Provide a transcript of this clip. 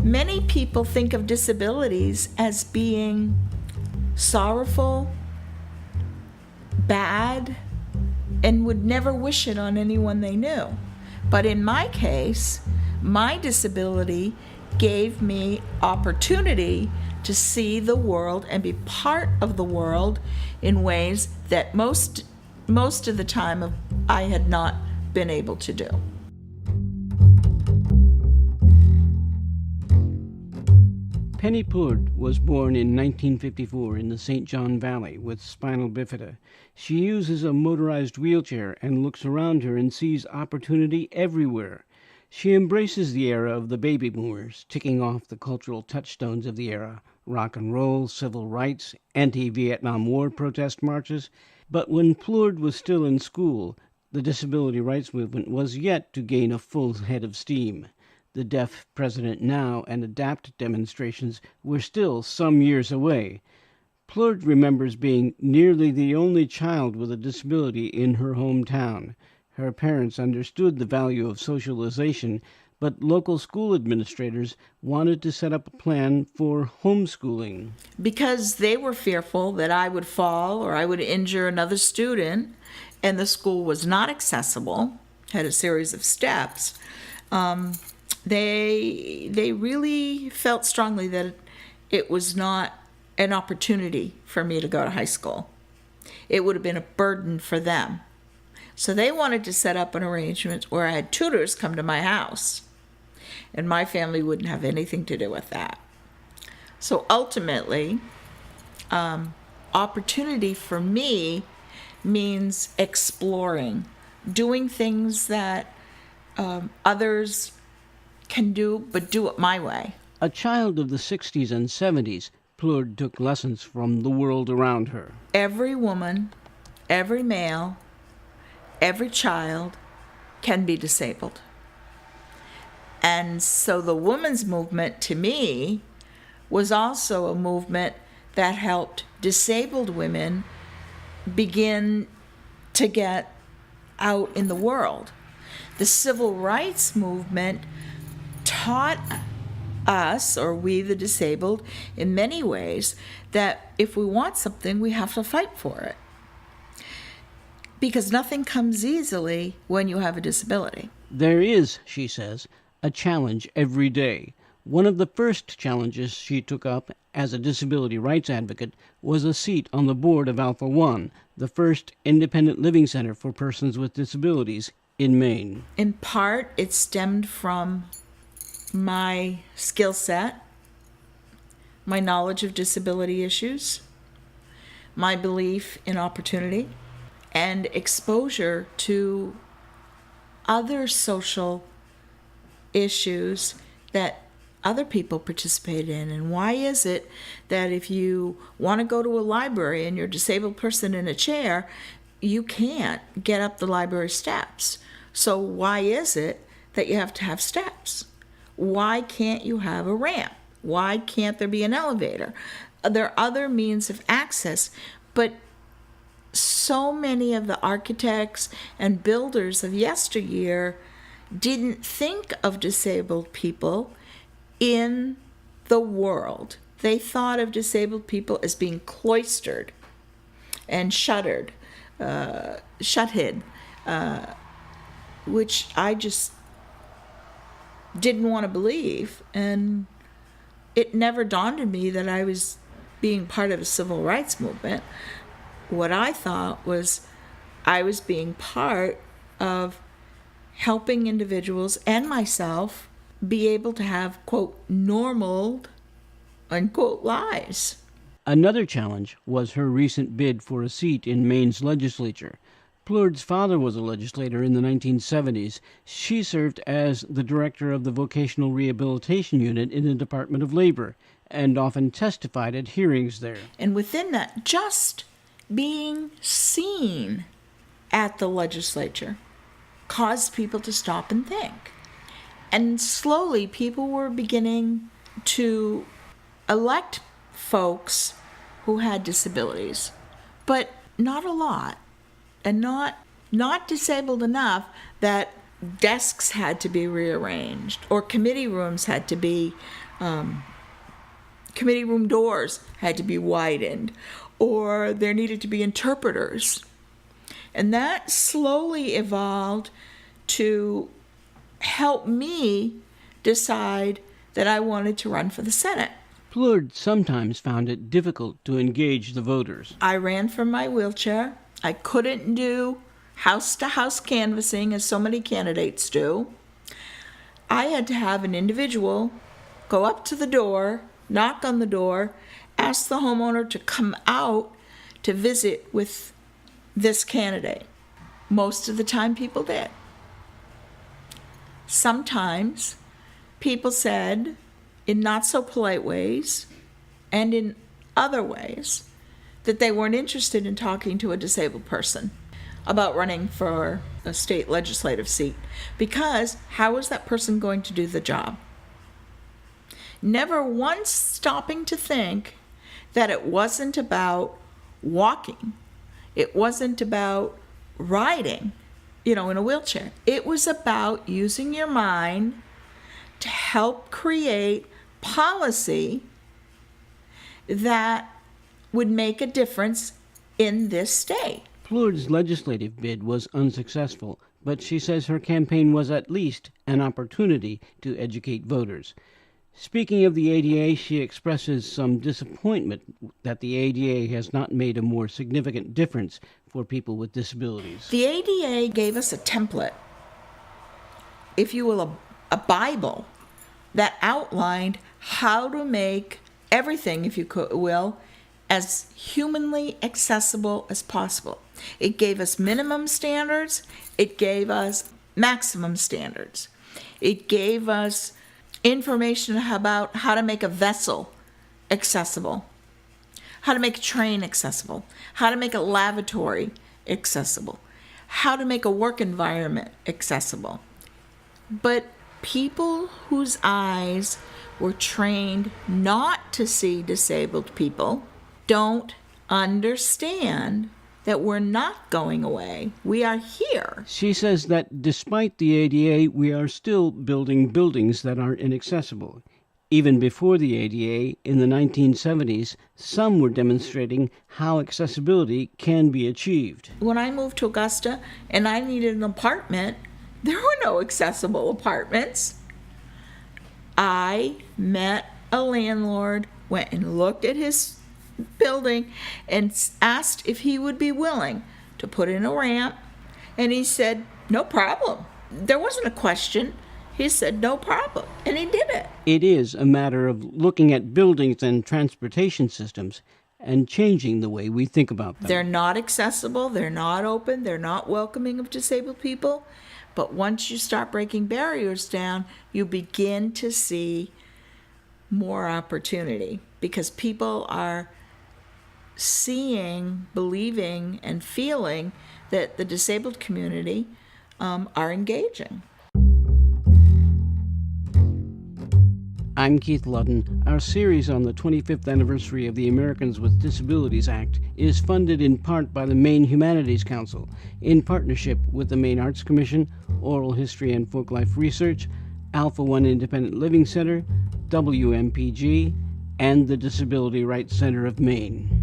Many people think of disabilities as being sorrowful, bad, and would never wish it on anyone they knew. But in my case, my disability gave me opportunity to see the world and be part of the world in ways that most of the time I had not been able to do. Penny Plourde was born in 1954 in the St. John Valley with spinal bifida. She uses a motorized wheelchair and looks around her and sees opportunity everywhere. She embraces the era of the baby boomers, ticking off the cultural touchstones of the era: rock and roll, civil rights, anti-Vietnam War protest marches. But when Plourde was still in school, the disability rights movement was yet to gain a full head of steam. The Deaf President Now and ADAPT demonstrations were still some years away. Plourde remembers being nearly the only child with a disability in her hometown. Her parents understood the value of socialization, but local school administrators wanted to set up a plan for homeschooling. Because they were fearful that I would fall or I would injure another student, and the school was not accessible, had a series of steps, they really felt strongly that it was not an opportunity for me to go to high school. It would have been a burden for them. So they wanted to set up an arrangement where I had tutors come to my house, and my family wouldn't have anything to do with that. So ultimately, opportunity for me means exploring, doing things that others can do, but do it my way. A child of the 60s and 70s, Plourde took lessons from the world around her. Every woman, every male, every child can be disabled. And so the women's movement, to me, was also a movement that helped disabled women begin to get out in the world. The civil rights movement taught us, or we the disabled, in many ways, that if we want something, we have to fight for it. Because nothing comes easily when you have a disability. There is, she says, a challenge every day. One of the first challenges she took up as a disability rights advocate was a seat on the board of Alpha One, the first independent living center for persons with disabilities in Maine. In part, it stemmed from my skill set, my knowledge of disability issues, my belief in opportunity, and exposure to other social issues that other people participate in. And why is it that if you want to go to a library and you're a disabled person in a chair, you can't get up the library steps? So why is it that you have to have steps? Why can't you have a ramp? Why can't there be an elevator? There are other means of access, but so many of the architects and builders of yesteryear didn't think of disabled people in the world. They thought of disabled people as being cloistered and shut-in, which I just didn't want to believe. And it never dawned on me that I was being part of a civil rights movement. What I thought was I was being part of helping individuals and myself be able to have, quote, normal, unquote, lives. Another challenge was her recent bid for a seat in Maine's legislature. Plourde's father was a legislator in the 1970s. She served as the director of the Vocational Rehabilitation Unit in the Department of Labor and often testified at hearings there. And within that, just being seen at the legislature caused people to stop and think. And slowly people were beginning to elect folks who had disabilities, but not a lot, and not disabled enough that desks had to be rearranged or committee rooms had to be committee room doors had to be widened, or there needed to be interpreters. And that slowly evolved to help me decide that I wanted to run for the Senate. Plourde sometimes found it difficult to engage the voters. I ran from my wheelchair. I couldn't do house-to-house canvassing as so many candidates do. I had to have an individual go up to the door, knock on the door, ask the homeowner to come out to visit with this candidate. Most of the time people did. Sometimes people said, in not so polite ways and in other ways, that they weren't interested in talking to a disabled person about running for a state legislative seat, because how is that person going to do the job? Never once stopping to think that it wasn't about walking. It wasn't about riding, in a wheelchair. It was about using your mind to help create policy that would make a difference in this state. Plourde's legislative bid was unsuccessful, but she says her campaign was at least an opportunity to educate voters. Speaking of the ADA, she expresses some disappointment that the ADA has not made a more significant difference for people with disabilities. The ADA gave us a template, if you will, a Bible, that outlined how to make everything, if you will, as humanly accessible as possible. It gave us minimum standards. It gave us maximum standards. It gave us information about how to make a vessel accessible, how to make a train accessible, how to make a lavatory accessible, how to make a work environment accessible. But people whose eyes were trained not to see disabled people don't understand that we're not going away. We are here. She says that despite the ADA, we are still building buildings that are inaccessible. Even before the ADA, in the 1970s, some were demonstrating how accessibility can be achieved. When I moved to Augusta and I needed an apartment, there were no accessible apartments. I met a landlord, went and looked at his building and asked if he would be willing to put in a ramp, and he said, no problem. There wasn't a question. He said, no problem, and he did it. It is a matter of looking at buildings and transportation systems and changing the way we think about them. They're not accessible, they're not open, they're not welcoming of disabled people, but once you start breaking barriers down, you begin to see more opportunity, because people are seeing, believing, and feeling that the disabled community are engaging. I'm Keith Ludden. Our series on the 25th anniversary of the Americans with Disabilities Act is funded in part by the Maine Humanities Council, in partnership with the Maine Arts Commission, Oral History and Folklife Research, Alpha One Independent Living Center, WMPG, and the Disability Rights Center of Maine.